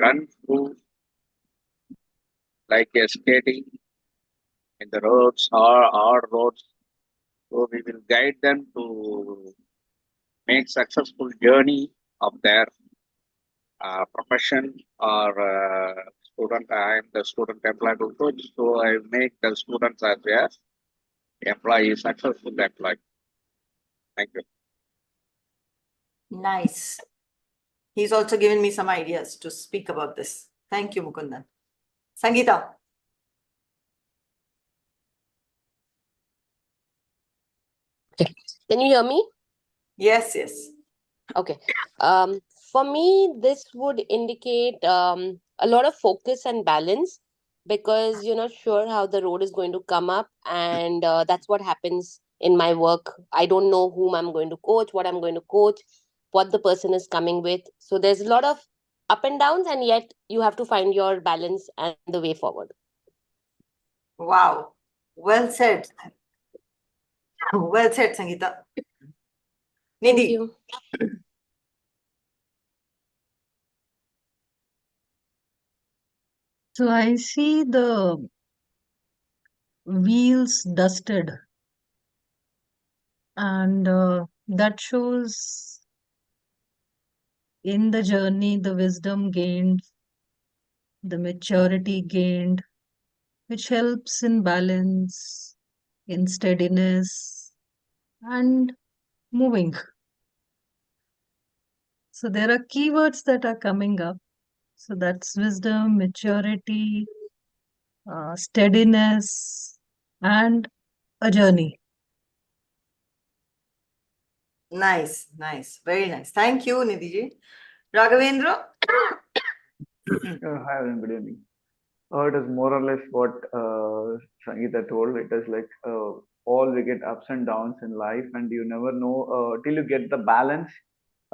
run through like a skating in the roads or hard roads. So we will guide them to make successful journey of their profession or student. I am the student employed coach, so I make the students as their employee, successful employee. Thank you. Nice. He's also given me some ideas to speak about this. Thank you, Mukundan. Sangeeta. Okay. Can you hear me? Yes, yes. Okay. For me, this would indicate a lot of focus and balance because you're not sure how the road is going to come up, and that's what happens in my work. I don't know whom I'm going to coach, what I'm going to coach, what the person is coming with. So there's a lot of up and downs, and yet you have to find your balance and the way forward. Wow. Well said. Well said, Sangeeta. Thank Nidhi. you. So I see the wheels dusted, and that shows in the journey the wisdom gained, the maturity gained, which helps in balance, in steadiness, and moving. So there are keywords that are coming up. So that's wisdom, maturity, steadiness, and a journey. Nice, nice. Very nice. Thank you, Nidhi. Raghavendra. Hi, everyone. Good evening. It is more or less what Sangeeta told. It is like all we get ups and downs in life, and you never know till you get the balance.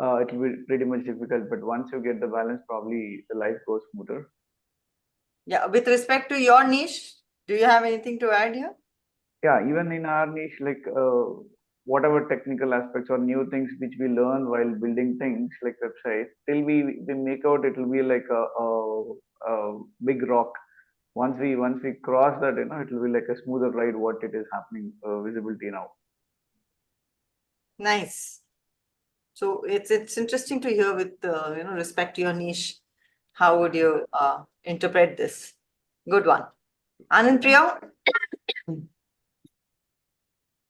It will be pretty much difficult, but once you get the balance, probably the life goes smoother. Yeah, with respect to your niche, do you have anything to add here? Yeah, even in our niche, like whatever technical aspects or new things which we learn while building things like websites, till we make out, it will be like a big rock. Once we cross that, it will be like a smoother ride. What it is happening, visibility now. Nice. So it's interesting to hear with respect to your niche. How would you interpret this? Good one. Anand Priya?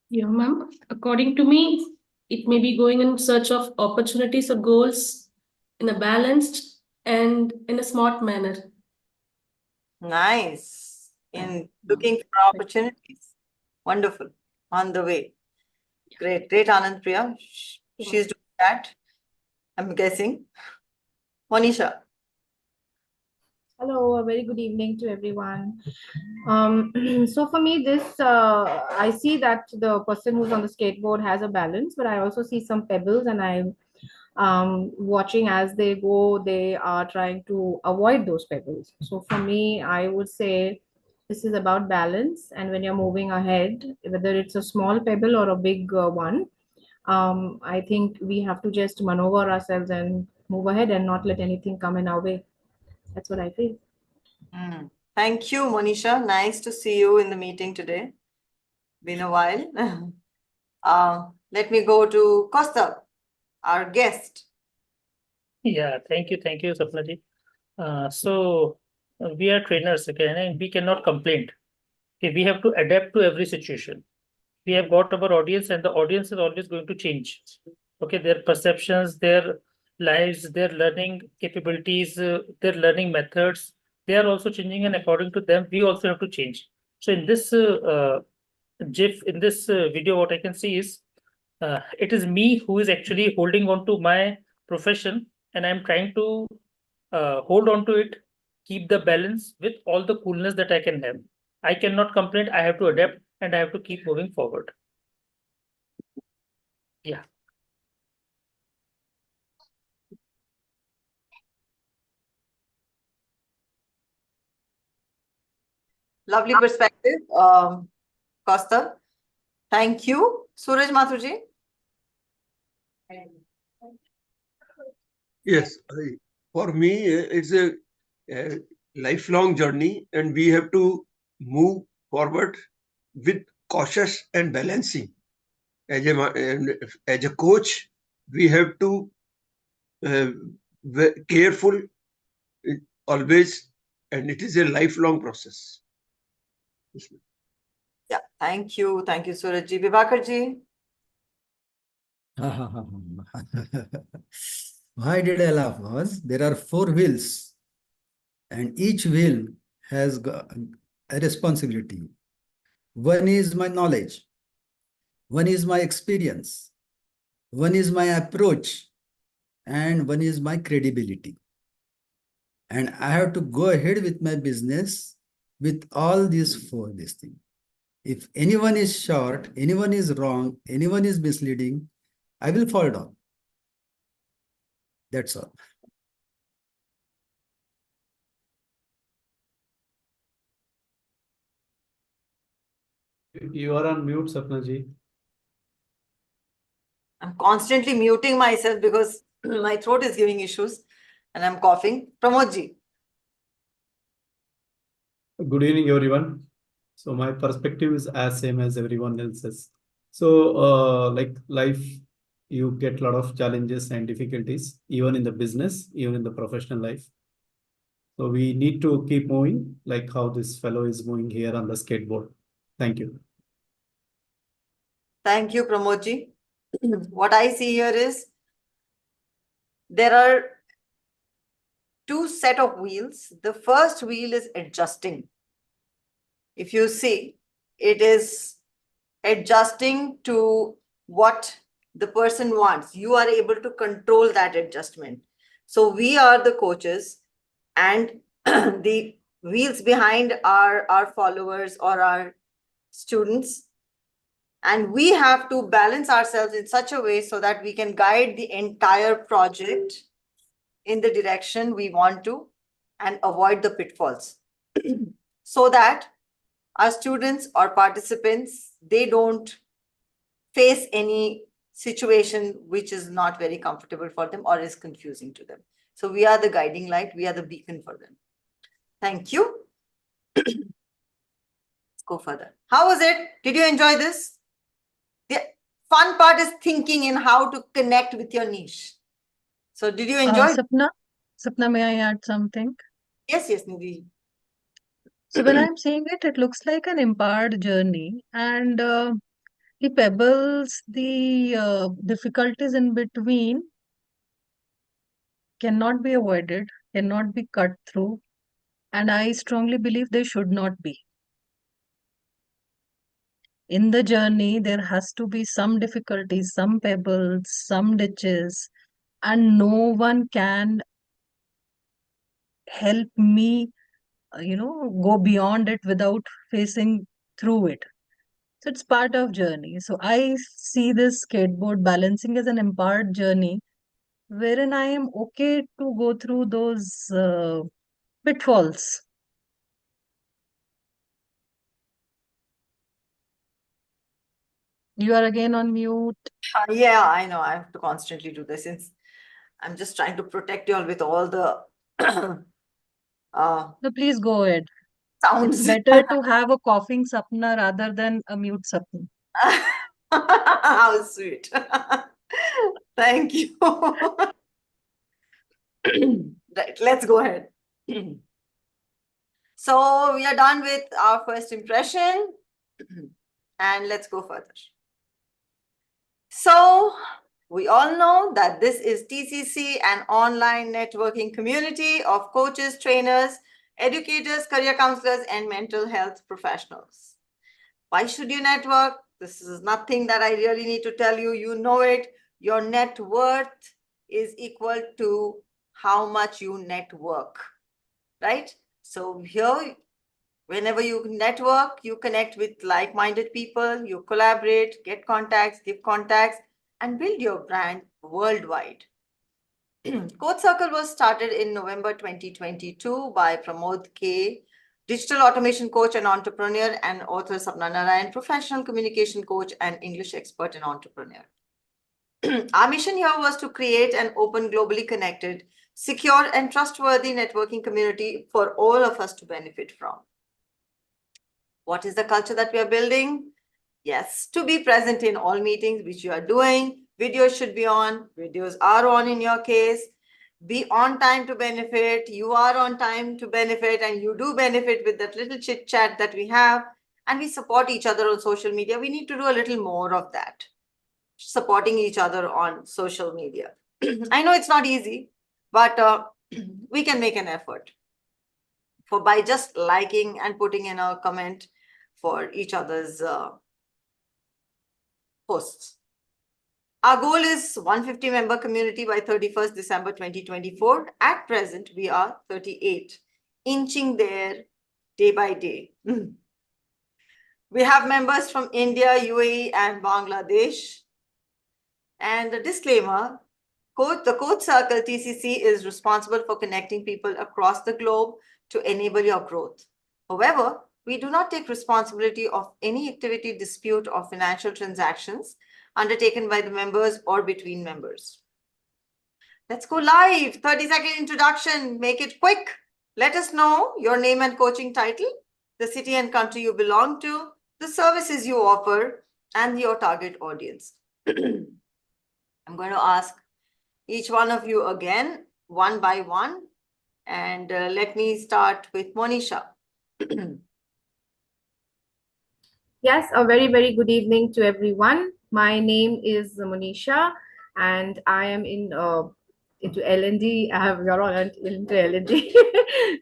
Yeah, ma'am. According to me, it may be going in search of opportunities or goals in a balanced and in a smart manner. Nice. In looking for opportunities. Wonderful. On the way. Great, great, Anand Priya. She's doing that, I'm guessing. Monisha. Hello, a very good evening to everyone. So for me, I see that the person who's on the skateboard has a balance, but I also see some pebbles, and I'm watching as they go, they are trying to avoid those pebbles. So for me, I would say this is about balance, and when you're moving ahead, whether it's a small pebble or a big one, I think we have to just maneuver ourselves and move ahead and not let anything come in our way. That's what I feel. Thank you, Monisha. Nice to see you in the meeting today. Been a while. Let me go to Costa, our guest. Yeah, thank you, Sapnaji. We are trainers, okay, and we cannot complain. Okay, we have to adapt to every situation. We have got our audience, and the audience is always going to change. Okay, their perceptions, their lives, their learning capabilities, their learning methods, they are also changing, and according to them, we also have to change. So in this GIF, in this video, what I can see is it is me who is actually holding on to my profession, and I'm trying to hold on to it, keep the balance with all the coolness that I can have. I cannot complain. I have to adapt, and I have to keep moving forward. Yeah. Lovely perspective, Costa. Thank you. Suraj Mathurji. Yes, for me, it's a a lifelong journey, and we have to move forward with cautious and balancing. As a coach, we have to careful always, and it is a lifelong process. Yeah, thank you. Thank you, Surajji. Vibhakarji. Why did I laugh? Was there are 4 wheels, and each wheel has got a responsibility. One is my knowledge, one is my experience, one is my approach, and one is my credibility. And I have to go ahead with my business with all these 4 this thing. If anyone is short, anyone is wrong, anyone is misleading, I will fall down. That's all. You are on mute, Sapna ji. I'm constantly muting myself because my throat is giving issues and I'm coughing. Pramodji. Good evening, everyone. So my perspective is as same as everyone else's. So like life, you get a lot of challenges and difficulties, even in the business, even in the professional life. So we need to keep moving, like how this fellow is moving here on the skateboard. Thank you. Thank you, Pramodji. What I see here is there are 2 set of wheels. The first wheel is adjusting. If you see, it is adjusting to what the person wants. You are able to control that adjustment. So we are the coaches, and the wheels behind are our followers or our students. And we have to balance ourselves in such a way so that we can guide the entire project in the direction we want to and avoid the pitfalls. So that our students or participants, they don't face any situation which is not very comfortable for them or is confusing to them. So we are the guiding light, we are the beacon for them. Thank you. Let's go further. How was it? Did you enjoy this? The fun part is thinking in how to connect with your niche. So did you enjoy? Sapna, may I add something? Yes, Nidhi. So when I'm saying it, it looks like an empowered journey, and the pebbles, the difficulties in between cannot be avoided, cannot be cut through, and I strongly believe they should not be. In the journey, there has to be some difficulties, some pebbles, some ditches, and no one can help me, go beyond it without facing through it. So it's part of journey. So I see this skateboard balancing as an empowered journey, wherein I am okay to go through those pitfalls. You are again on mute. Yeah, I know. I have to constantly do this since I'm just trying to protect you all with all the So please go ahead. sounds. It's better to have a coughing Sapna rather than a mute Sapna. How sweet. Thank you. Right, let's go ahead. So we are done with our first impression and let's go further. So we all know that this is TCC, an online networking community of coaches, trainers, educators, career counselors, and mental health professionals. Why should you network? This is nothing that I really need to tell you. You know it. Your net worth is equal to how much you network, right? So here, whenever you network, you connect with like-minded people, you collaborate, get contacts, give contacts, and build your brand worldwide. Code Circle was started in November 2022 by Pramod K, digital automation coach and entrepreneur, and author Sapna Narayan, professional communication coach and English expert and entrepreneur. Our mission here was to create an open, globally connected secure and trustworthy networking community for all of us to benefit from. What is the culture that we are building? Yes, to be present in all meetings which you are doing. Videos should be on. Videos are on in your case. Be on time to benefit. You are on time to benefit, and you do benefit with that little chit chat that we have. And we support each other on social media. We need to do a little more of that, supporting each other on social media. I know it's not easy, but we can make an effort by just liking and putting in a comment for each other's posts. Our goal is 150 member community by 31st December 2024. At present, we are 38, inching there day by day. We have members from India, UAE, and Bangladesh. And a disclaimer, the Code Circle TCC is responsible for connecting people across the globe to enable your growth. However, we do not take responsibility of any activity, dispute, or financial transactions undertaken by the members or between members. Let's go live. 30-second introduction. Make it quick. Let us know your name and coaching title, the city and country you belong to, the services you offer, and your target audience. I'm going to ask each one of you again, one by one. And let me start with Monisha. Yes, a very, very good evening to everyone. My name is Monisha, and I am into L&D. You're all into L&D.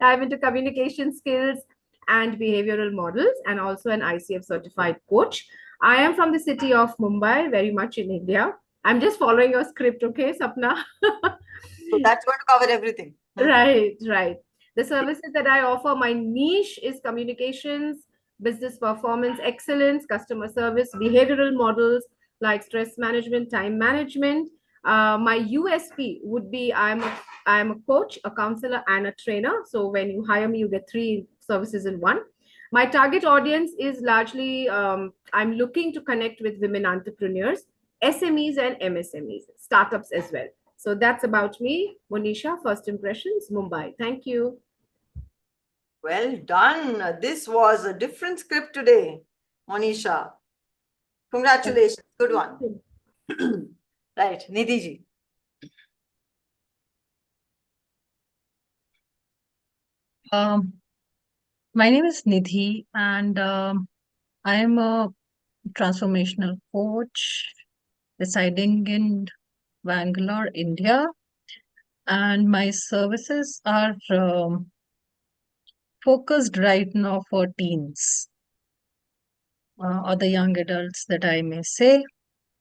I'm into communication skills and behavioral models, and also an ICF certified coach. I am from the city of Mumbai, very much in India. I'm just following your script, okay, Sapna? So that's going to cover everything. Right, right. The services that I offer, my niche is communications, business performance excellence, customer service, behavioral models like stress management, time management. My USP would be I'm a coach, a counselor, and a trainer. So when you hire me, you get 3 services in one. My target audience is largely I'm looking to connect with women entrepreneurs, SMEs and MSMEs, startups as well. So that's about me, Monisha. First impressions, Mumbai. Thank you. Well done. This was a different script today, Monisha. Congratulations. Good one. Right, Nidhi ji. My name is Nidhi, and I am a transformational coach residing in Bangalore, India. And my services are focused right now for teens or the young adults that I may say.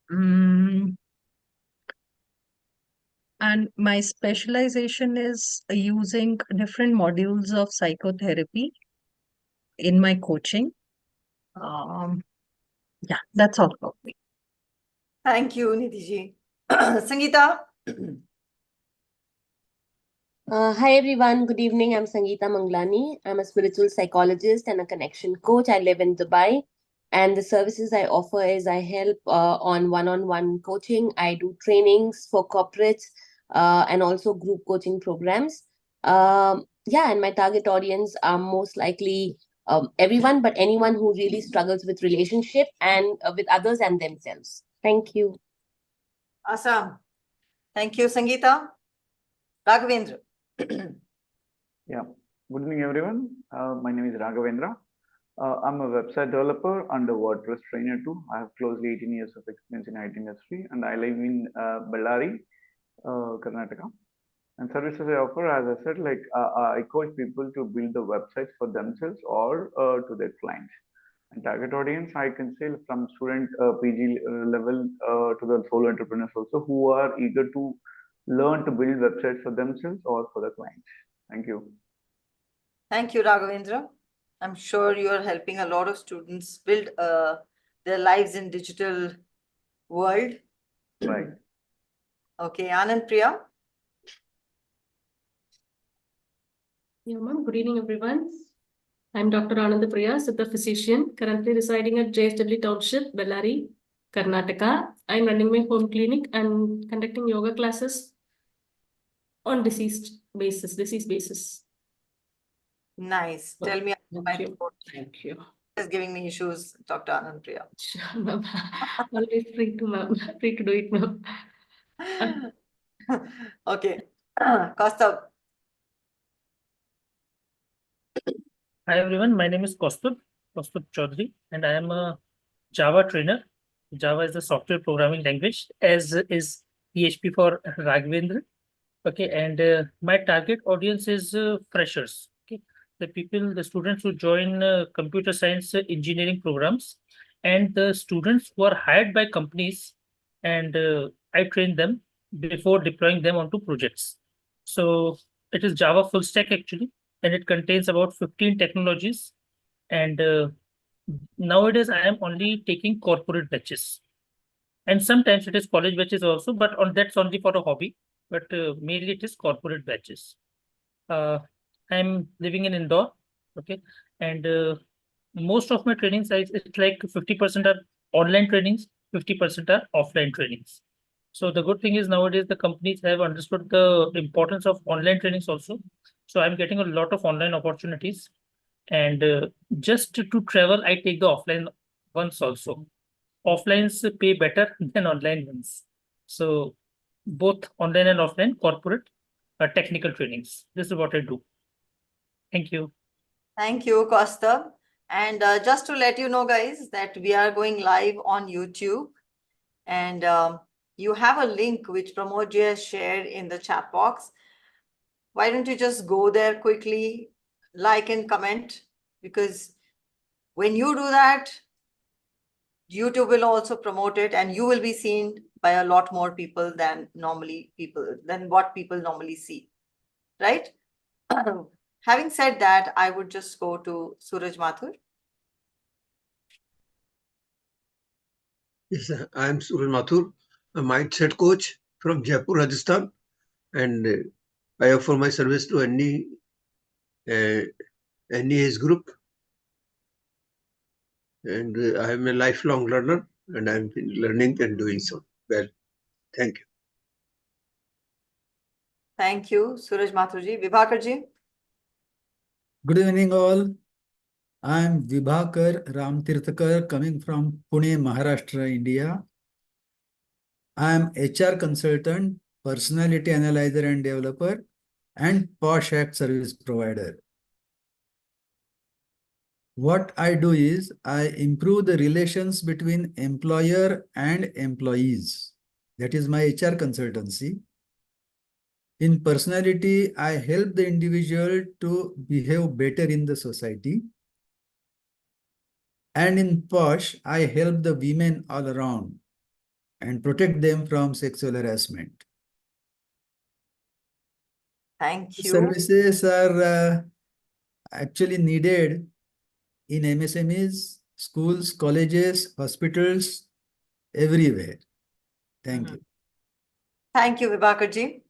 And my specialization is using different modules of psychotherapy in my coaching. Yeah, that's all about me. Thank you, Nidhi ji. Sangeeta. Hi everyone, good evening. I'm Sangeeta Manglani. I'm a spiritual psychologist and a connection coach. I live in Dubai, and the services I offer is I help on one-on-one coaching. I do trainings for corporates and also group coaching programs. Yeah, and my target audience are most likely everyone, but anyone who really struggles with relationship and with others and themselves. Thank you. Awesome. Thank you, Sangeeta. Raghavendra. Yeah, good evening, everyone. My name is Raghavendra. I'm a website developer and a WordPress trainer too. I have closely 18 years of experience in IT industry, and I live in Bellary, Karnataka. And services I offer, as I said, like I coach people to build the websites for themselves or to their clients. And target audience, I can say from student PG level to the solo entrepreneurs also who are eager to learn to build websites for themselves or for the clients. Thank you. Thank you, Raghavendra. I'm sure you are helping a lot of students build their lives in digital world. Right. Okay, Anand Priya. Yeah, ma'am. Good evening, everyone. I'm Dr. Anand Priya, Siddha physician, currently residing at JSW Township, Bellary, Karnataka. I'm running my home clinic and conducting yoga classes on disease basis. Nice. Tell me about my Thank you. report. Thank you. Is giving me issues, Dr. Anandpriya. Sure, ma'am. Always free to, ma'am. Free to do it, ma'am. Okay. Kaustav. Hi everyone, my name is Kaustubh Chaudhary, and I am a Java trainer. Java is a software programming language, as is PHP for Raghavendra. Okay, and my target audience is freshers. Okay, the students who join computer science engineering programs, and the students who are hired by companies, and I train them before deploying them onto projects. So it is Java full stack actually, and it contains about 15 technologies. And nowadays I am only taking corporate batches, and sometimes it is college batches also, but on that's only for a hobby. But mainly it is corporate batches. I'm living in Indore, okay, and most of my trainings, it's like 50% are online trainings, 50% are offline trainings. So the good thing is nowadays the companies have understood the importance of online trainings also. So I'm getting a lot of online opportunities, and just to travel, I take the offline ones also. Offlines pay better than online ones. So both online and offline corporate technical trainings. This is what I do. Thank you. Thank you, Kaustav. And just to let you know, guys, that we are going live on YouTube. And you have a link which Pramod ji has shared in the chat box. Why don't you just go there quickly, like and comment? Because when you do that, YouTube will also promote it, and you will be seen by a lot more people than what people normally see, right? Having said that, I would just go to Suraj Mathur. Yes, I am Suraj Mathur, a mindset coach from Jaipur, Rajasthan, and I offer my service to any age group. And I am a lifelong learner, and I'm learning and doing so well. Thank you. Thank you, Suraj Mathur ji. Vibhakar ji. Good evening, all. I am Vibhakar Ramtirthakar, coming from Pune, Maharashtra, India. I am HR consultant, personality analyzer and developer, and Posh Act service provider. What I do is I improve the relations between employer and employees. That is my HR consultancy. In personality, I help the individual to behave better in the society. And in Posh, I help the women all around and protect them from sexual harassment. Thank you. Services are actually needed in MSMEs, schools, colleges, hospitals, everywhere. Thank you. Thank you, Vibhakar ji.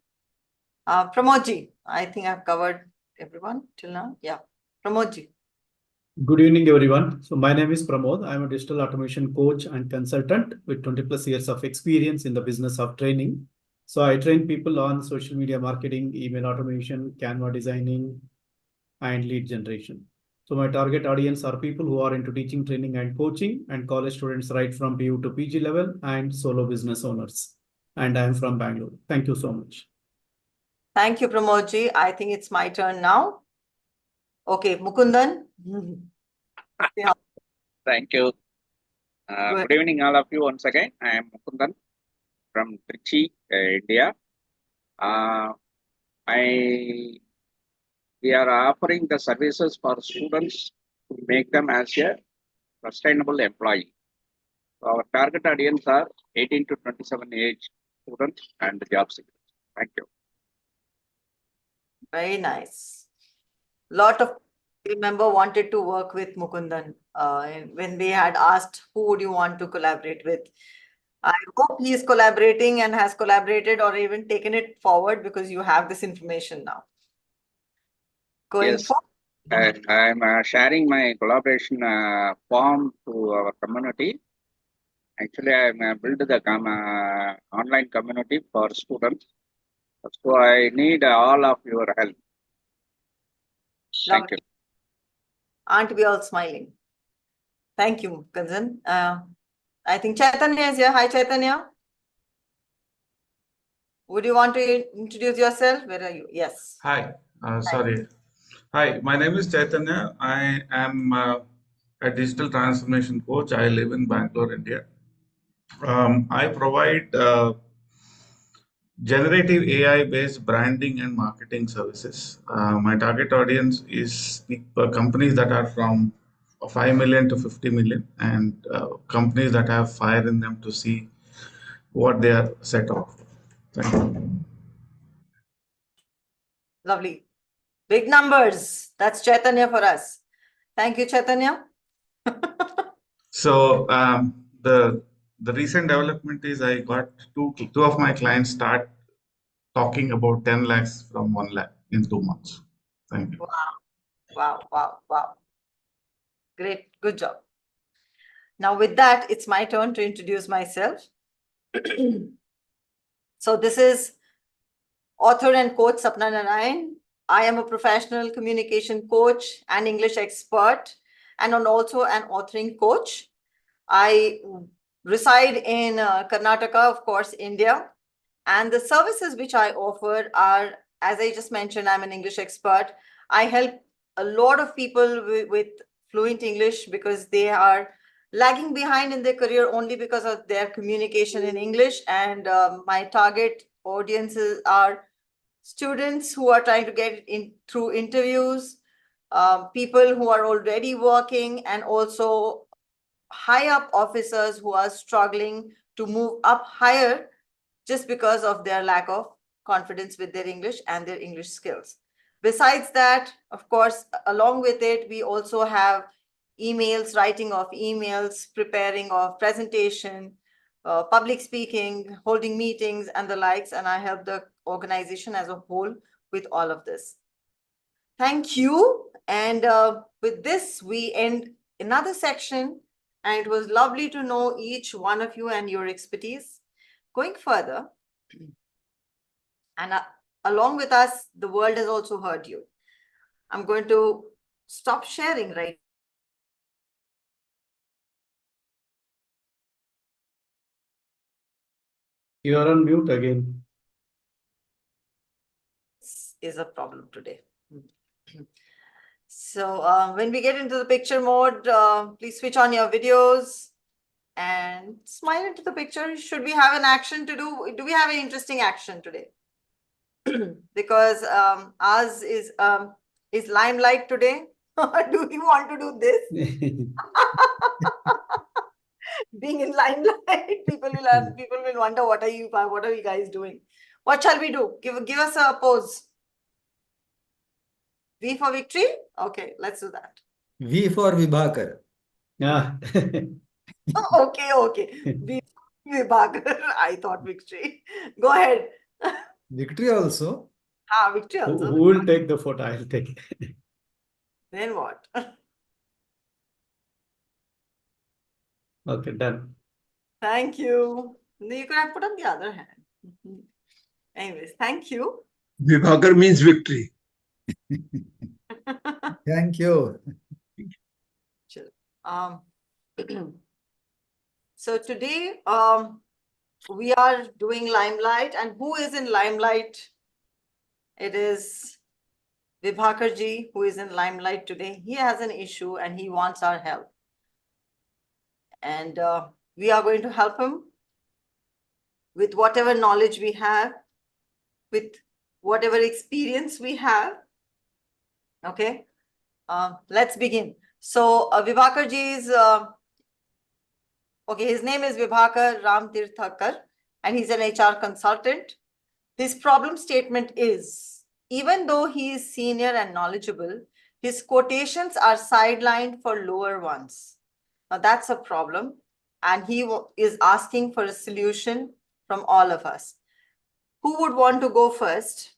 Pramod ji, I think I've covered everyone till now. Yeah, Pramod ji. Good evening, everyone. So my name is Pramod. I'm a digital automation coach and consultant with 20 plus years of experience in the business of training. So I train people on social media marketing, email automation, Canva designing, and lead generation. So my target audience are people who are into teaching, training, and coaching, and college students right from PU to PG level, and solo business owners. And I'm from Bangalore. Thank you so much. Thank you, Pramod ji. I think it's my turn now. Okay, Mukundan. Yeah. Thank you. Good evening, all of you, once again. I am Mukundan from Trichy, India. We are offering the services for students to make them as a sustainable employee. Our target audience are 18 to 27 age students and job seekers. Thank you. Very nice. Lot of member wanted to work with Mukundan when they had asked who would you want to collaborate with. I hope he is collaborating and has collaborated or even taken it forward, because you have this information now. Going Yes, forward. I'm sharing my collaboration form to our community. Actually, I'm built the online community for students. So I need all of your help. Thank you. Lovely. Aren't we all smiling? Thank you, cousin. I think Chaitanya is here. Hi, Chaitanya. Would you want to introduce yourself? Where are you? Yes. Hi, sorry. Hi, my name is Chaitanya. I am a digital transformation coach. I live in Bangalore, India. I provide generative AI-based branding and marketing services. My target audience is companies that are from 5 million to 50 million, and companies that have fire in them to see what they are set off. Thank you. Lovely. Big numbers. That's Chaitanya for us. Thank you, Chaitanya. So the recent development is I got two of my clients start talking about 10 lakhs from 1 lakh in 2 months. Thank you. Wow. Wow, wow, wow. Great. Good job. Now with that, it's my turn to introduce myself. So this is author and coach Sapna Narayan. I am a professional communication coach and English expert, and also an authoring coach. I reside in Karnataka, of course, India. And the services which I offer are, as I just mentioned, I'm an English expert. I help a lot of people with fluent English because they are lagging behind in their career only because of their communication in English. And my target audiences are students who are trying to get in through interviews, people who are already working, and also high up officers who are struggling to move up higher just because of their lack of confidence with their English and their English skills. Besides that, of course, along with it, we also have emails, writing of emails, preparing of presentation, public speaking, holding meetings and the likes, and I help the organization as a whole with all of this. Thank you. And with this, we end another section, and it was lovely to know each one of you and your expertise. Going further, and along with us, the world has also heard you. I'm going to stop sharing right. You are on mute again. This is a problem today. So when we get into the picture mode, please switch on your videos and smile into the picture. Should we have an action to do? Do we have an interesting action today? Because ours is limelight today. Do we want to do this? Being in limelight, people will wonder what are you guys doing? What shall we do? Give us a pose. V for victory. Okay, let's do that. V for Vibhakar. Yeah. Okay. V for Vibhakar. I thought victory. Go ahead. Victory also. Victory also. Who will take the photo? I'll take it. Then what? Okay, done. Thank you. You could have put on the other hand. Anyways, thank you. Vibhakar means victory. Thank you. So today we are doing limelight, and who is in limelight? It is Vibhakar ji who is in limelight today. He has an issue and he wants our help, and we are going to help him with whatever knowledge we have, with whatever experience we have. Okay, let's begin. So Vibhakar ji is okay, his name is Vibhakar Ramtirthakar, and he's an HR consultant. His problem statement is, even though he is senior and knowledgeable, his quotations are sidelined for lower ones. Now that's a problem, and he is asking for a solution from all of us. Who would want to go first?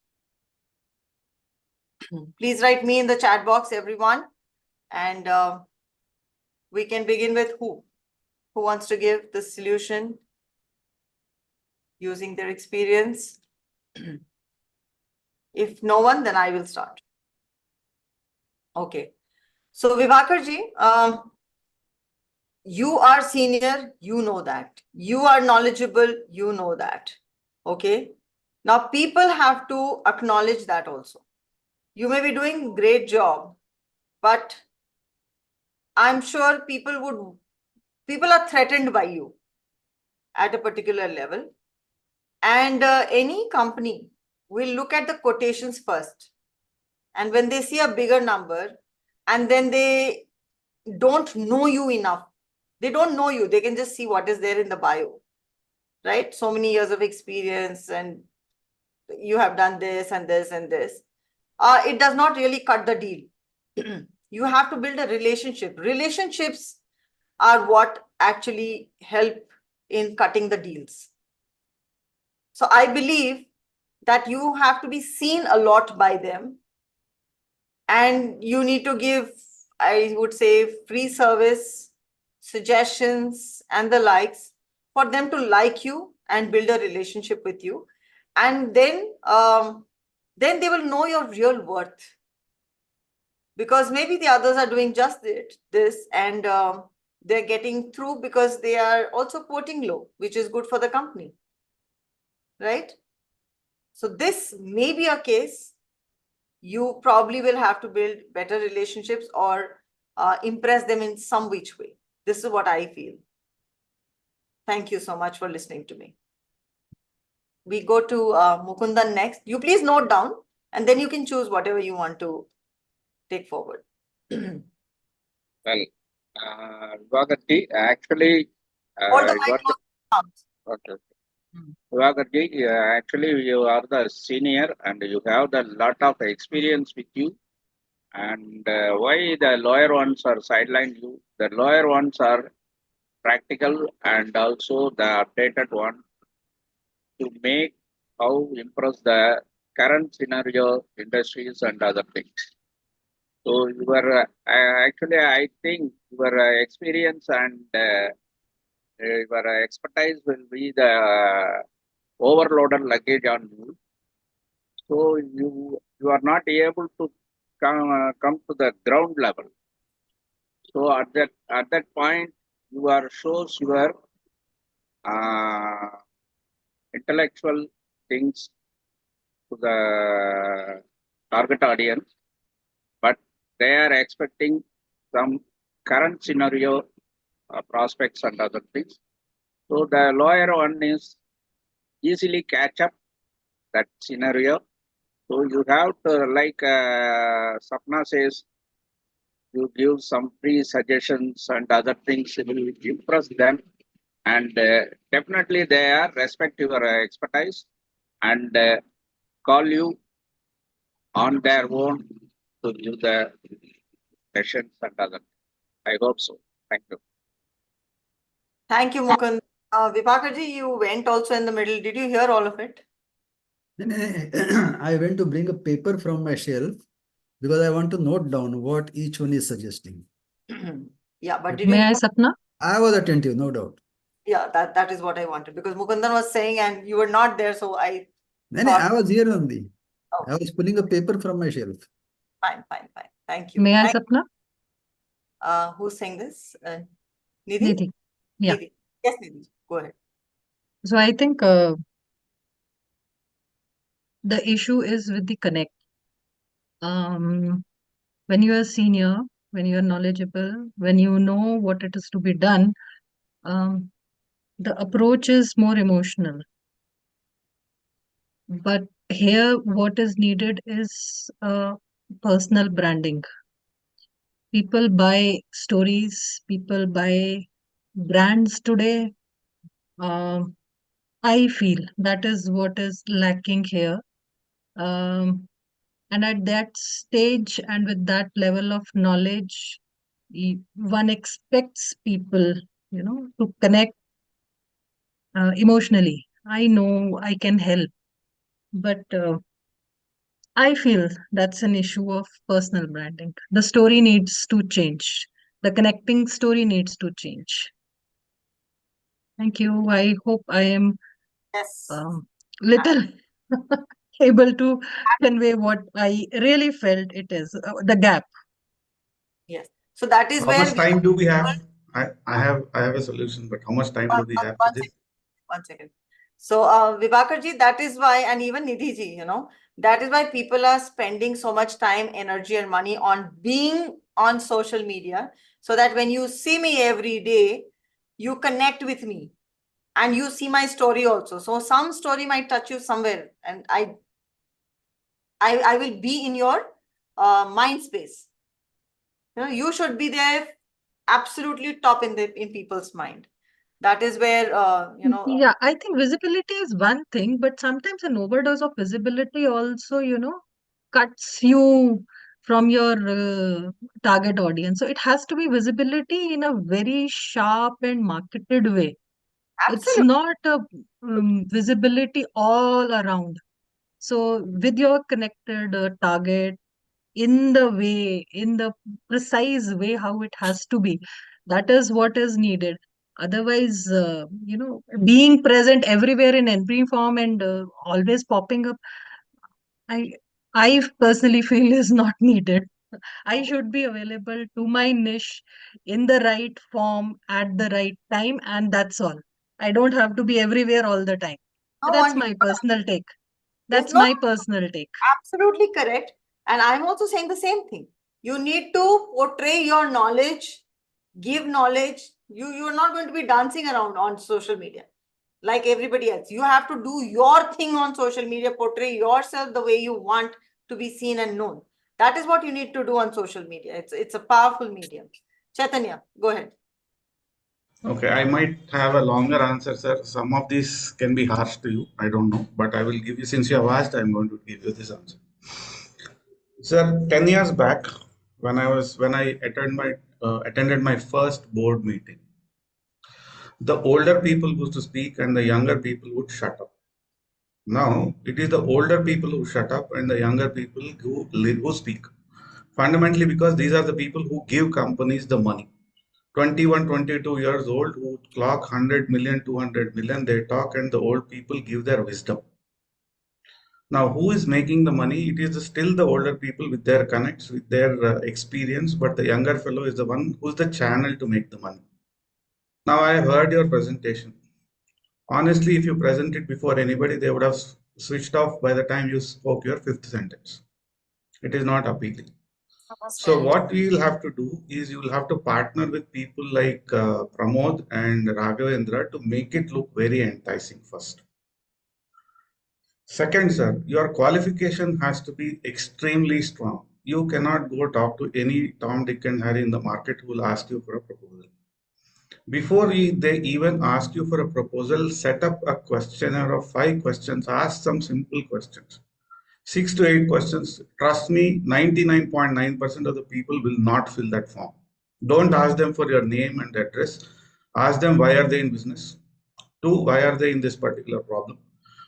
Please write me in the chat box, everyone, and we can begin with who? Who wants to give the solution using their experience? If no one, then I will start. Okay. So Vivakarji, you are senior, you know that. You are knowledgeable, you know that. Okay. Now people have to acknowledge that also. You may be doing great job, but I'm sure people are threatened by you at a particular level. And any company will look at the quotations first. And when they see a bigger number and then they don't know you enough, they don't know you, they can just see what is there in the bio, right? So many years of experience and you have done this and this and this. It does not really cut the deal. You have to build a relationship. Relationships are what actually help in cutting the deals. So I believe that you have to be seen a lot by them, and you need to give, I would say, free service, suggestions and the likes for them to like you and build a relationship with you. And then they will know your real worth, because maybe the others are doing just this and they're getting through because they are also quoting low, which is good for the company, right? So this may be a case. You probably will have to build better relationships or impress them in some which way. This is what I feel. Thank you so much for listening to me. We go to Mukundan next. You please note down and then you can choose whatever you want to take forward. Well, Vivakarji, actually, Hold the you mic are the, close. okay. Vivakarji, actually, you are the senior and you have the lot of experience with you. And why the lawyer ones are sidelined you? The lawyer ones are practical and also the updated one to make how impress the current scenario, industries and other things. So your actually, I think your experience and your expertise will be the overloaded luggage on you. So you are not able to come to the ground level. So at that point, you are shows your intellectual things to the target audience, but they are expecting some current scenario prospects and other things. So the lawyer one is easily catch up that scenario. So you have to, like Sapna says, you give some free suggestions and other things, it will impress them. And definitely they are respect your expertise and call you on their own to give the sessions and other. I hope so. Thank you. Thank you, Mukund. Vipakarji, you went also in the middle. Did you hear all of it? Then I went to bring a paper from my shelf because I want to note down what each one is suggesting. Yeah, but did May you? I, Sapna? I was attentive, no doubt. Yeah, that is what I wanted, because Mukundan was saying and you were not there, so I Then thought, I was here only. oh, I was pulling a paper from my shelf. fine. Thank you. May I, Sapna? Who's saying this? Nidhi? Nidhi. Yeah. Nidhi. Yes, Nidhi. Go ahead. So I think the issue is with the connect. When you are senior, when you are knowledgeable, when you know what it is to be done, the approach is more emotional. But here, what is needed is personal branding. People buy stories, people buy brands today. I feel that is what is lacking here. And at that stage and with that level of knowledge, one expects people, to connect emotionally. I know I can help, but I feel that's an issue of personal branding. The story needs to change. The connecting story needs to change. Thank you. I hope I am Yes. little able to convey what I really felt it is, the gap. Yes. So that is How where much we are time do we able. have? I have a solution, but how much time One, do we one, have for one this? second. 1 second. So, Vibhakarji, that is why, and even Nidhi ji, that is why people are spending so much time, energy, and money on being on social media, so that when you see me every day, you connect with me and you see my story also. So some story might touch you somewhere, and I will be in your mind space. You should be there, absolutely top in people's mind. That is where Yeah, I think visibility is one thing, but sometimes an overdose of visibility also, cuts you from your target audience. So it has to be visibility in a very sharp and marketed way. It's absolutely. not a visibility all around. So with your connected target, in the precise way how it has to be, that is what is needed. Otherwise, being present everywhere in every form and always popping up, I I personally feel is not needed. I should be available to my niche in the right form at the right time, and that's all. I don't have to be everywhere all the time. No That's one. my personal take. Yes, That's no, my personal take. absolutely correct. And I'm also saying the same thing. You need to portray your knowledge, give knowledge. You're not going to be dancing around on social media like everybody else. You have to do your thing on social media, portray yourself the way you want to be seen and known. That is what you need to do on social media. It's a powerful medium. Chaitanya, go ahead. Okay, I might have a longer answer, sir. Some of these can be harsh to you. I don't know, but I will give you, since you have asked, I'm going to give you this answer. Sir, 10 years back, when I attended my first board meeting, the older people used to speak and the younger people would shut up. Now, it is the older people who shut up and the younger people who speak. Fundamentally, because these are the people who give companies the money. 21, 22 years old who clock 100 million, 200 million, they talk and the old people give their wisdom. Now, who is making the money? It is still the older people with their connects, with their experience, but the younger fellow is the one who's the channel to make the money. Now, I have heard your presentation. Honestly, if you present it before anybody, they would have switched off by the time you spoke your fifth sentence. It is not appealing. So what we will have to do is you will have to partner with people like Pramod and Raghavendra to make it look very enticing first. Second, sir, your qualification has to be extremely strong. You cannot go talk to any Tom, Dick and Harry in the market who will ask you for a proposal. Before they even ask you for a proposal, set up a questionnaire of 5 questions, ask some simple questions. 6 to 8 questions. Trust me, 99.9% of the people will not fill that form. Don't ask them for your name and address. Ask them why are they in business. 2, why are they in this particular problem?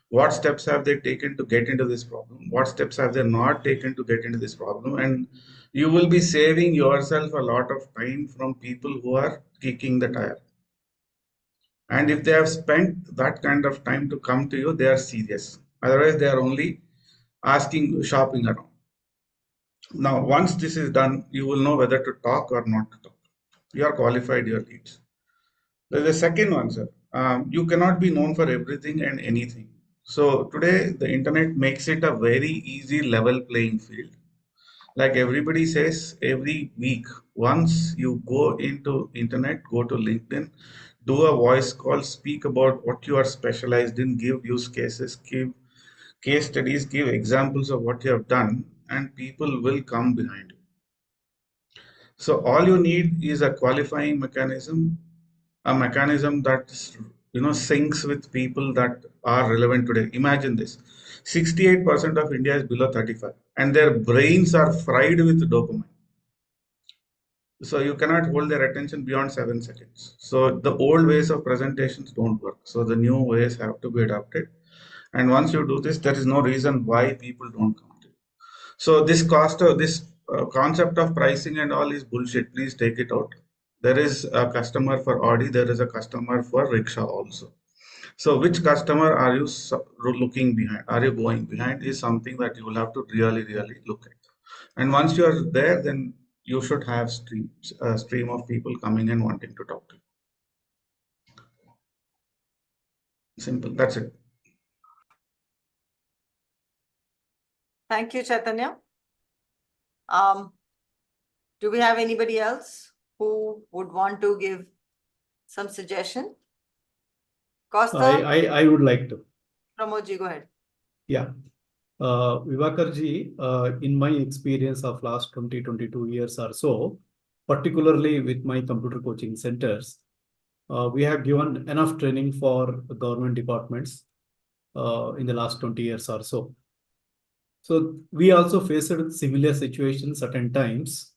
What steps have they taken to get into this problem? What steps have they not taken to get into this problem? And you will be saving yourself a lot of time from people who are kicking the tire. And if they have spent that kind of time to come to you, they are serious. Otherwise, they are only asking, shopping around. Now, once this is done, you will know whether to talk or not to talk. You are qualified your leads. There's a second one, sir. You cannot be known for everything and anything. So today, the internet makes it a very easy level playing field. Like everybody says, every week, once you go into internet, go to LinkedIn, do a voice call, speak about what you are specialized in, give use cases, give case studies, give examples of what you have done, and people will come behind you. So all you need is a qualifying mechanism, a mechanism that syncs with people that are relevant today. Imagine this: 68% of India is below 35, and their brains are fried with dopamine. So you cannot hold their attention beyond 7 seconds. So the old ways of presentations don't work. So the new ways have to be adopted. And once you do this, there is no reason why people don't come to you. So this concept of pricing and all is bullshit. Please take it out. There is a customer for Audi. There is a customer for rickshaw also. So which customer are you looking behind? Are you going behind is something that you will have to really, really look at. And once you are there, then you should have a stream of people coming and wanting to talk to you. Simple. That's it. Thank you, Chaitanya. Do we have anybody else who would want to give some suggestion? Costa, I would like to. Pramodji, go ahead. Yeah. Vivakarji, in my experience of last 22 years or so, particularly with my computer coaching centers, we have given enough training for government departments in the last 20 years or so. So we also faced similar situations certain times,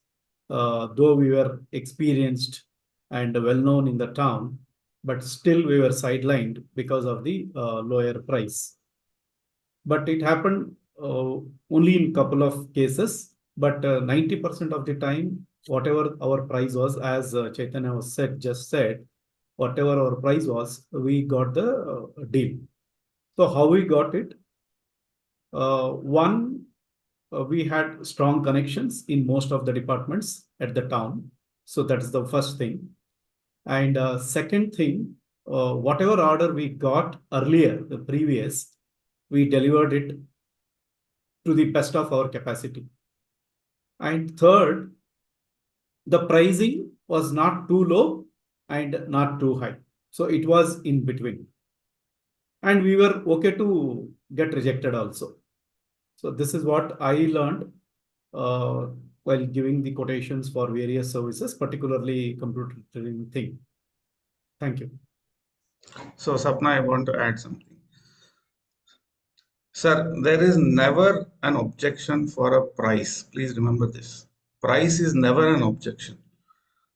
though we were experienced and well known in the town, but still we were sidelined because of the lower price. But it happened only in couple of cases, but 90% of the time, whatever our price was, as Chaitanya was just said, whatever our price was, we got the deal. So how we got it? One, we had strong connections in most of the departments at the town. So that's the first thing. And second thing, whatever order we got earlier, the previous, we delivered it to the best of our capacity. And third, the pricing was not too low and not too high. So it was in between. And we were okay to get rejected also. So this is what I learned while giving the quotations for various services, particularly computer training thing. Thank you. So Sapna, I want to add something. Sir, there is never an objection for a price. Please remember this. Price is never an objection.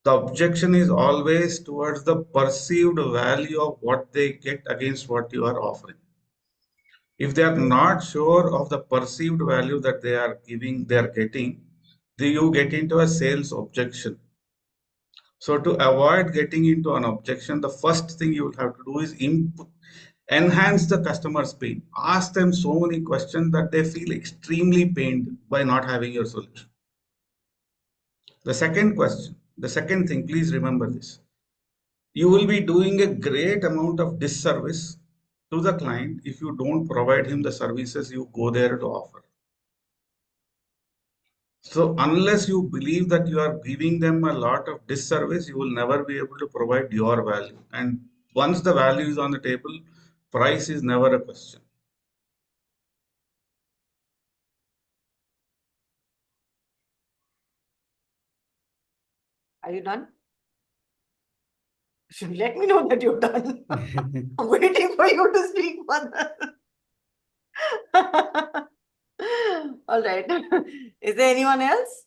The objection is always towards the perceived value of what they get against what you are offering. If they are not sure of the perceived value that they are getting, then you get into a sales objection. So to avoid getting into an objection, the first thing you will have to do is enhance the customer's pain. Ask them so many questions that they feel extremely pained by not having your solution. The second thing, please remember this. You will be doing a great amount of disservice to the client if you don't provide him the services you go there to offer. So unless you believe that you are giving them a lot of disservice, you will never be able to provide your value. And once the value is on the table, price is never a question. Are you done? You should let me know that you're done. I'm waiting for you to speak further. All right. Is there anyone else?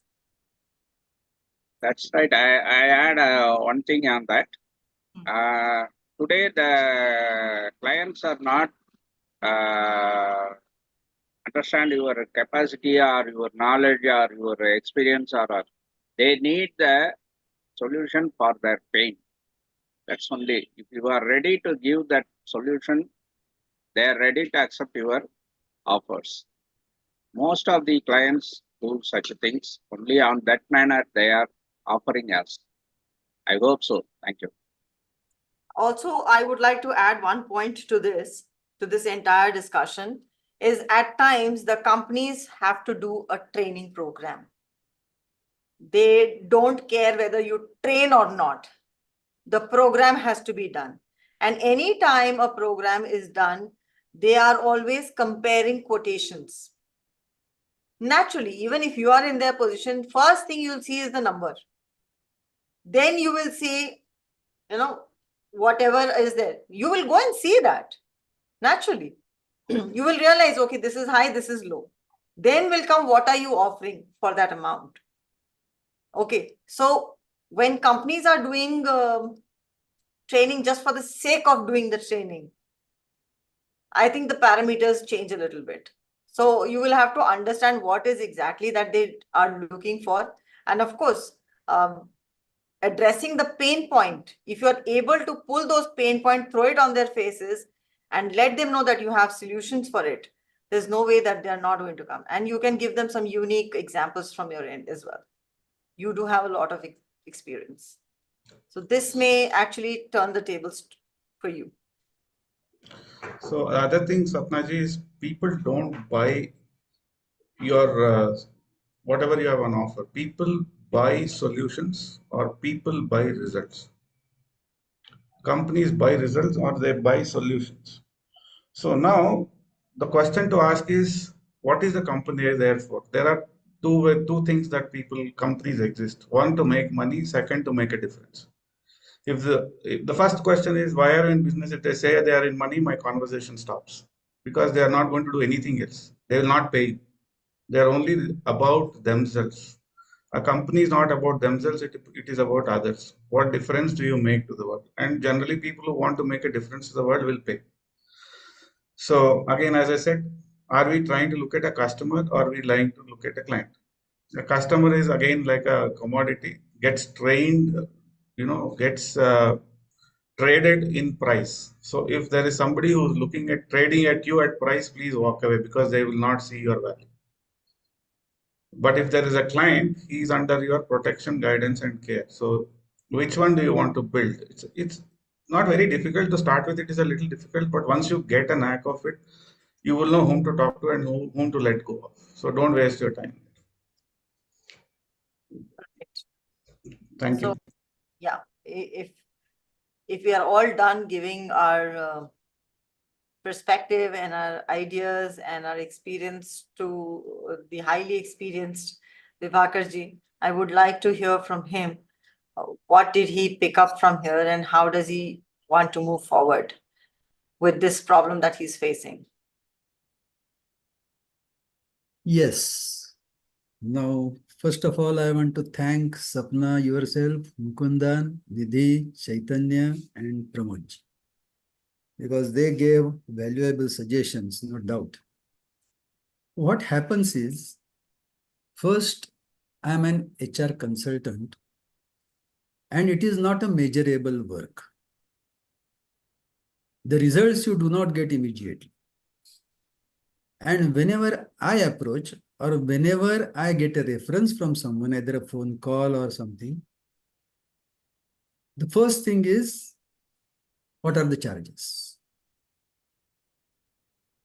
That's right. I add one thing on that. Today, the clients are not understand your capacity or your knowledge or your experience, or they need the solution for their pain. That's only. If you are ready to give that solution, they are ready to accept your offers. Most of the clients do such things. Only on that manner they are offering us. I hope so. Thank you. Also, I would like to add one point to this entire discussion, is at times the companies have to do a training program. They don't care whether you train or not. The program has to be done. And anytime a program is done, they are always comparing quotations. Naturally, even if you are in their position, first thing you'll see is the number. Then you will see, whatever is there. You will go and see that. Naturally. You will realize, okay, this is high, this is low. Then will come, what are you offering for that amount? Okay, so when companies are doing training just for the sake of doing the training, I think the parameters change a little bit. So you will have to understand what is exactly that they are looking for. And of course, addressing the pain point, if you are able to pull those pain points, throw it on their faces, and let them know that you have solutions for it, there's no way that they're not going to come. And you can give them some unique examples from your end as well. You do have a lot of experience. So this may actually turn the tables for you. So other thing, Sapnaji, is people don't buy your whatever you have on offer. People buy solutions or people buy results. Companies buy results or they buy solutions. So now the question to ask is, what is the company there for? There are two things that companies exist. One, to make money. Second, to make a difference. If the first question is, why are you in business? If they say they are in money, my conversation stops, because they are not going to do anything else. They will not pay you. They are only about themselves. A company is not about themselves, it is about others. What difference do you make to the world? And generally, people who want to make a difference to the world will pay. So again, as I said, are we trying to look at a customer or are we trying to look at a client? A customer is again like a commodity, gets trained, gets traded in price. So if there is somebody who's looking at trading at you at price, please walk away, because they will not see your value. But if there is a client, he's under your protection, guidance, and care. So which one do you want to build? It's not very difficult to start with. It is a little difficult, but once you get a knack of it, you will know whom to talk to and whom to let go of. So don't waste your time. Thank you. So, yeah, if we are all done giving our perspective and our ideas and our experience to the highly experienced Vivakarji, I would like to hear from him. What did he pick up from here and how does he want to move forward with this problem that he's facing? Yes. Now, first of all, I want to thank Sapna, yourself, Mukundan, Nidhi, Chaitanya, and Pramod, because they gave valuable suggestions, no doubt. What happens is, first, I'm an HR consultant, and it is not a measurable work. The results you do not get immediately. And whenever I approach, or whenever I get a reference from someone, either a phone call or something, the first thing is, what are the charges?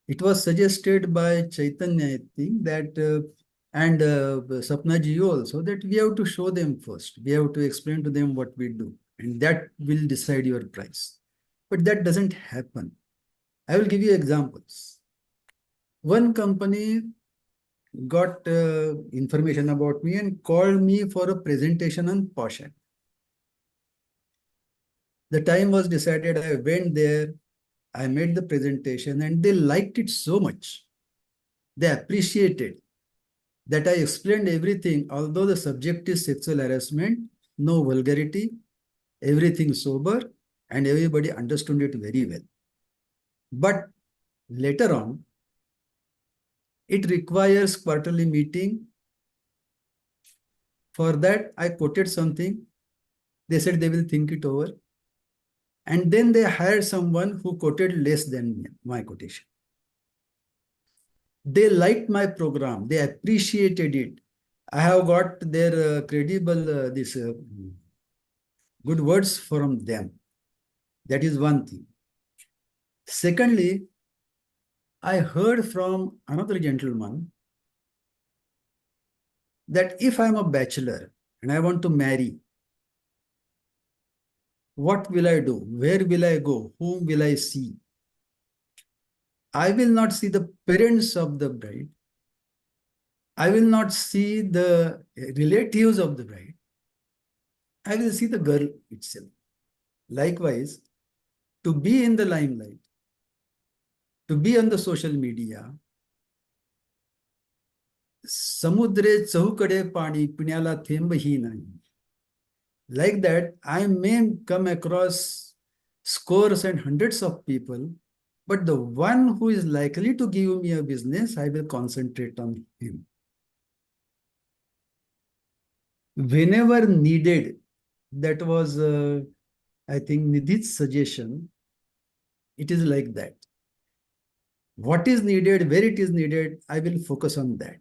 It was suggested by Chaitanya, I think, that, and Sapna ji also, that we have to show them first. We have to explain to them what we do, and that will decide your price. But that doesn't happen. I will give you examples. One company got information about me and called me for a presentation on Posh. The time was decided. I went there. I made the presentation and they liked it so much. They appreciated that I explained everything, although the subject is sexual harassment, no vulgarity, everything sober, and everybody understood it very well. But later on, it requires quarterly meeting. For that, I quoted something. They said they will think it over. And then they hired someone who quoted less than my quotation. They liked my program. They appreciated it. I have got their credible, good words from them. That is one thing. Secondly, I heard from another gentleman that if I'm a bachelor and I want to marry, what will I do? Where will I go? Whom will I see? I will not see the parents of the bride. I will not see the relatives of the bride. I will see the girl itself. Likewise, to be in the limelight, to be on the social media, samudre chahukade pani pinyala thembhi nahi. Like that, I may come across scores and hundreds of people, but the one who is likely to give me a business, I will concentrate on him. Whenever needed, that was, I think, Nidhi's suggestion. It is like that. What is needed, where it is needed, I will focus on that.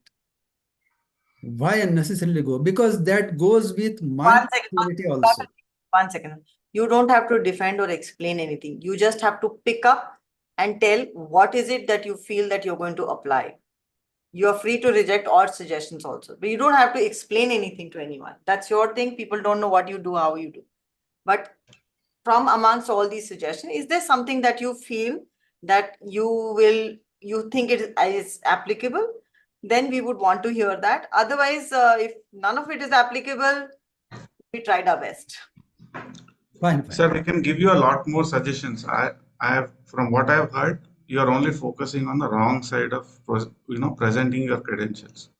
Why unnecessarily go? Because that goes with my One second. activity also. One second. You don't have to defend or explain anything. You just have to pick up and tell what is it that you feel that you're going to apply. You are free to reject all suggestions also, but you don't have to explain anything to anyone. That's your thing. People don't know what you do, how you do. But from amongst all these suggestions, is there something that you feel that you think it is applicable? Then we would want to hear that. Otherwise, if none of it is applicable, we tried our best. Fine. Sir, we can give you a lot more suggestions. I have, from what I've heard, you are only focusing on the wrong side of, presenting your credentials.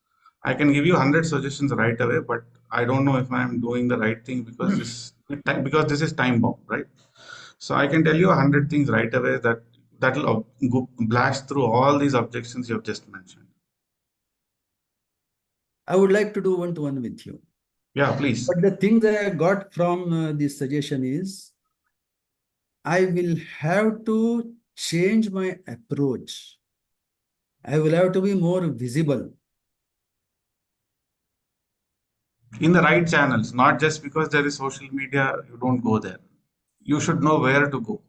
I can give you 100 suggestions right away, but I don't know if I'm doing the right thing because this is time bound, right? So I can tell you 100 things right away that will blast through all these objections you have just mentioned. I would like to do one-to-one with you. Yeah, please. But the thing that I got from this suggestion is, I will have to change my approach. I will have to be more visible. In the right channels, not just because there is social media, you don't go there. You should know where to go.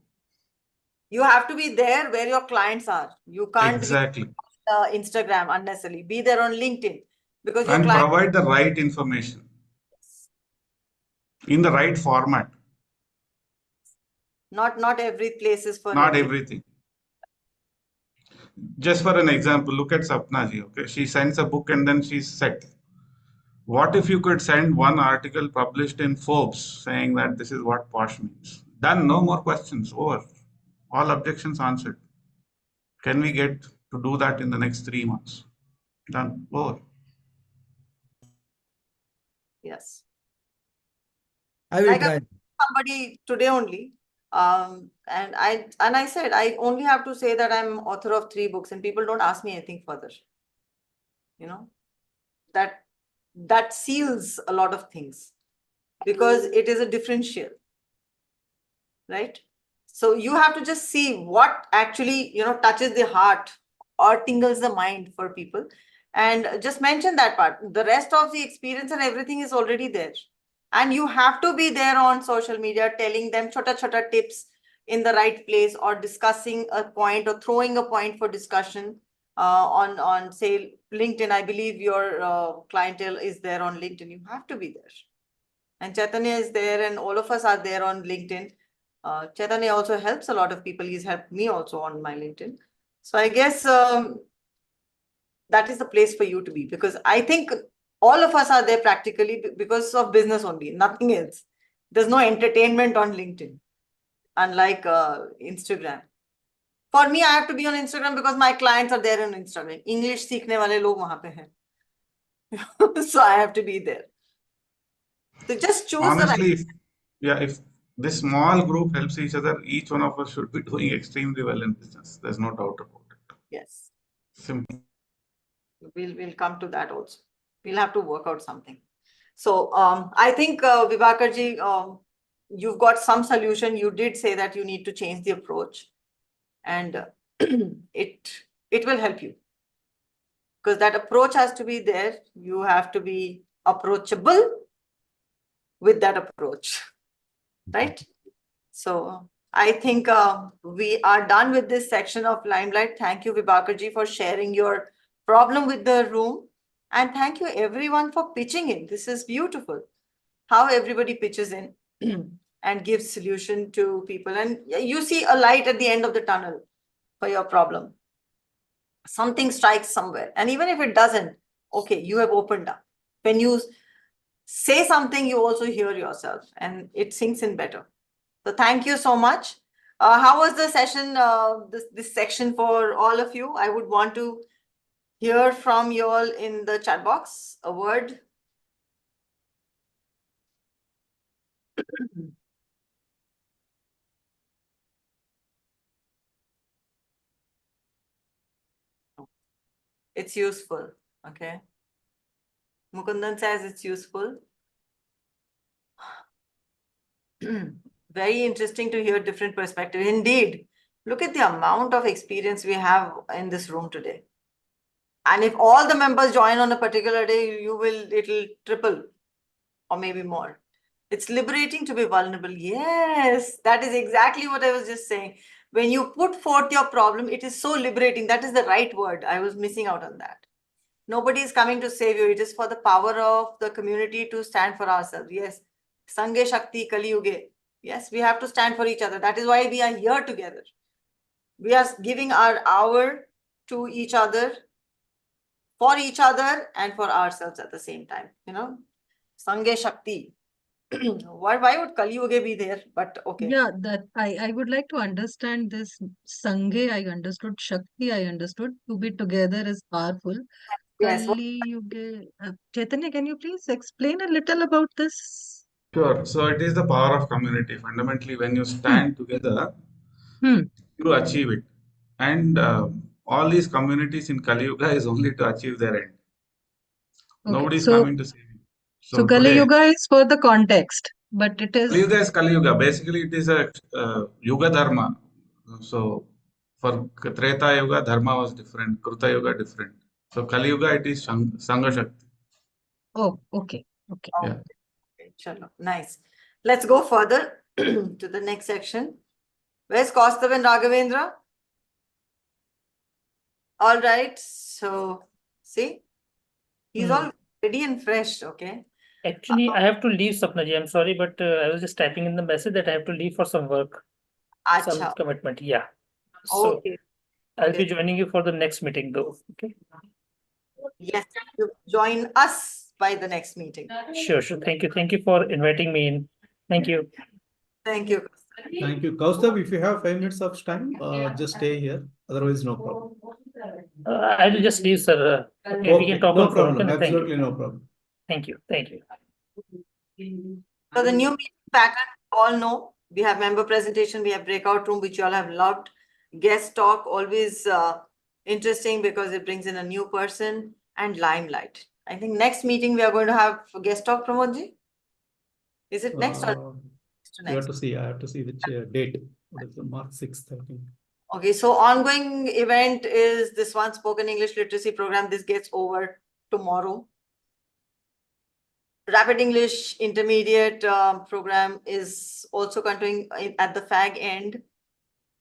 You have to be there where your clients are. You can't Exactly. be on Instagram unnecessarily. Be there on LinkedIn because your And client provide the right information in the right format. Not every place is for Not everything. everything. Just for an example, look at Sapna ji. Okay, she sends a book and then she's set. What if you could send one article published in Forbes saying that this is what posh means? Done. No more questions. Over. All objections answered. Can we get to do that in the next 3 months? Done. Over. Yes. I will Like try. somebody today only, and I said I only have to say that I'm author of 3 books, and people don't ask me anything further. You know, that seals a lot of things because it is a differential, right? So you have to just see what actually touches the heart or tingles the mind for people, and just mention that part. The rest of the experience and everything is already there. And you have to be there on social media telling them chota tips in the right place, or discussing a point or throwing a point for discussion on say LinkedIn. I believe your clientele is there on LinkedIn. You have to be there. And Chaitanya is there, and all of us are there on LinkedIn. Chaitanya also helps a lot of people. He's helped me also on my LinkedIn. So I guess that is the place for you to be, because I think all of us are there practically because of business only, nothing else. There's no entertainment on LinkedIn, unlike Instagram. For me, I have to be on Instagram because my clients are there on Instagram. English सीखने वाले लोग वहाँ पे हैं. So I have to be there. So just choose Honestly, the right. if this small group helps each other, each one of us should be doing extremely well in business. There's no doubt about it. Yes. Simple. We'll come to that also. We'll have to work out something. So I think Vibhakarji, you've got some solution. You did say that you need to change the approach, and it will help you, because that approach has to be there. You have to be approachable with that approach, right? So I think we are done with this section of Limelight. Thank you, Vibhakarji, for sharing your problem with the room. And thank you everyone for pitching in. This is beautiful how everybody pitches in and gives solution to people. And you see a light at the end of the tunnel for your problem. Something strikes somewhere. And even if it doesn't, okay, you have opened up. When you say something, you also hear yourself and it sinks in better. So thank you so much. How was the session, this section for all of you? I would want to hear from you all in the chat box. A word. It's useful. Okay. Mukundan says it's useful. Very interesting to hear different perspectives. Indeed, Look at the amount of experience we have in this room today. And if all the members join on a particular day, it'll triple or maybe more. It's liberating to be vulnerable. Yes, that is exactly what I was just saying. When you put forth your problem, it is so liberating. That is the right word. I was missing out on that. Nobody is coming to save you. It is for the power of the community to stand for ourselves. Yes. Sange Shakti Kali Yuge. Yes, we have to stand for each other. That is why we are here together. We are giving our hour to each other, for each other, and for ourselves at the same time. Sange Shakti. Why would Kali Yuge be there? But okay. Yeah, that I would like to understand this. Sange, I understood. Shakti, I understood. To be together is powerful. Yes. Kali Yuge. Chaitanya, can you please explain a little about this? Sure. So it is the power of community. Fundamentally, when you stand together, Hmm. you achieve it. And all these communities in Kali Yuga is only to achieve their end. Okay. Nobody is So, coming to save you. so So Kali today, Yuga is for the context, but it Kali is Yuga is Kali Yuga. Basically, it is a Yuga Dharma. So for Treta Yuga, Dharma was different. Kruta Yuga, different. So Kali Yuga, it is Sangha Shakti. oh, okay. Okay. Yeah. Okay, chalo. Nice. Let's go further to the next section. Where's Kaustav and Raghavendra? All right. So, see, he's all ready and fresh. Okay. Actually, I have to leave, Sapnaji. I'm sorry, but I was just typing in the message that I have to leave for some work, some Acha. commitment. Yeah. So Okay. I'll be Okay. joining you for the next meeting, though. Okay. Yes. You join us by the next meeting. Sure, sure. Thank you. Thank you for inviting me in. Thank you. Thank you. Thank you. Kaustav, if you have 5 minutes of time, just stay here. Otherwise, no problem. I will just leave, sir. Okay, we can talk no on phone. problem. Okay? Thank you. Absolutely no problem. Thank you. Thank you. So the new meeting pattern, you all know, we have member presentation, we have breakout room, which you all have loved. Guest talk, always interesting because it brings in a new person, and limelight. I think next meeting we are going to have guest talk, Pramodji. Is it next or You have to see. I have to see which date. What is the March 6th, I think. Okay, so ongoing event is this one, spoken English literacy program. This gets over tomorrow. Rapid English intermediate program is also continuing at the fag end.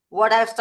What I've started